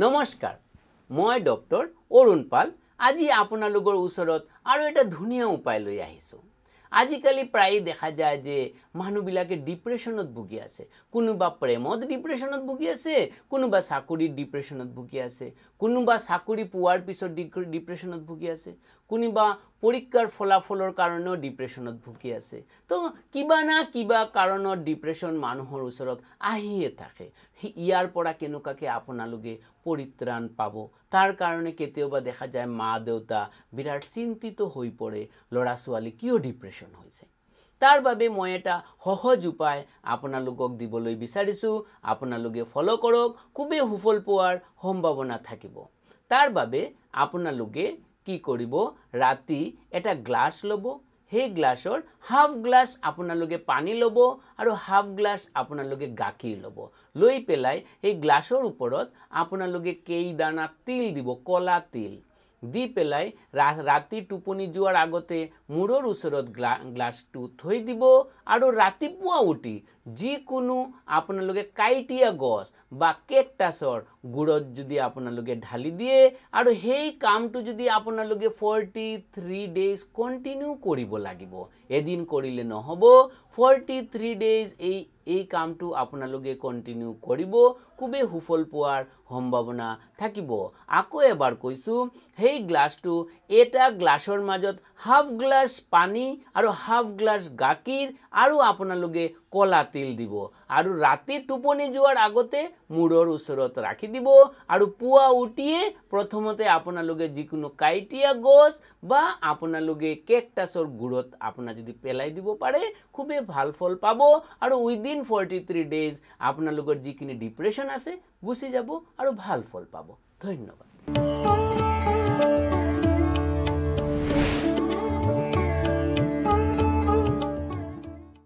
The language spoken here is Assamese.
নমস্কাৰ মই ডক্টৰ অৰুণ পাল আজি আপোনালোকৰ ওচৰত আৰু এটা ধুনীয়া উপায় লৈ আহিছো আজিকালি প্ৰায় দেখা যায় যে মানুহবিলাকে ডিপ্ৰেছনত ভুগি আছে কোনোবা প্ৰেমত ডিপ্ৰেছনত ভুগি আছে কোনোবা চাকৰিৰ ডিপ্ৰেছনত ভুগি আছে কোনোবা চাকৰি পোৱাৰ পিছত ডিপ্ৰেছনত ভুগি আছে কোনোবা পৰীক্ষাৰ ফলাফলৰ কাৰণেও ডিপ্ৰেছনত ভুগি আছে তো কিবা না কিবা কাৰণত ডিপ্ৰেছন মানুহৰ ওচৰত আহিয়ে থাকে ইয়াৰ পৰা কেনেকুৱাকৈ আপোনালোকে পৰিত্ৰাণ পাব তাৰ কাৰণে কেতিয়াবা দেখা যায় মা দেউতা বিৰাট চিন্তিত হৈ পৰে লৰা ছোৱালী কিয় ডিপ্ৰেছন হৈছে তাৰ বাবে মই এটা সহজ উপায় আপোনালোকক দিবলৈ বিচাৰিছো আপোনালোকে ফলো কৰক খুবেই সফল পোৱাৰ সম্ভাৱনা থাকিব তাৰ বাবে আপোনালোকে কি কৰিব ৰাতি এটা গ্লাছ লব সেই গ্লাছৰ হাফ গ্লাছ আপোনালোকে পানী লব আৰু হাফ গ্লাছ আপোনালোকে গাখীৰ লব লৈ পেলাই এই গ্লাছৰ ওপৰত আপোনালোকে কেইদানা তিল দিব কলা তিল দি পেলাই ৰাতি টোপনি যোৱাৰ আগতে মূৰৰ ওচৰত গ্লাছটো থৈ দিব আৰু ৰাতিপুৱা উঠি যিকোনো আপোনালোকে কাইটিয়া গছ বা কেকটাছৰ গুড়ত যদি আপোনালোকে ঢালি দিয়ে আৰু সেই কামটো যদি আপোনালোকে 43 ডেজ কন্টিনিউ কৰিব লাগিব এদিন কৰিলে নহব 43 ডেজ এই কামটো আপোনালোকে কন্টিনিউ কৰিব খুবেই সফল পোৱাৰ সম্ভাৱনা থাকিব আকৌ এবাৰ কৈছো সেই গ্লাছটো এটা গ্লাছৰ মাজত হাফ গ্লাছ পানী আৰু হাফ গ্লাছ গাখীৰ আৰু আপোনালোকে কলা তিল দিব আৰু ৰাতি টোপনি যোৱাৰ আগতে মূৰৰ ওচৰত ৰাখি দিব আৰু পুৱা উঠিয়ে প্ৰথমতে আপোনালোকে যিকোনো কাইটিয়া গছ বা আপোনালোকে কেকটাছৰ গুড়ত আপোনা যদি পেলাই দিব পাৰে খুবেই ভাল ফল পাব আৰু উইদিন 43 ডেজ আপোনালোকৰ যিখিনি ডিপ্ৰেছন আছে গুছি যাব আৰু ভাল ফল পাব ধন্যবাদ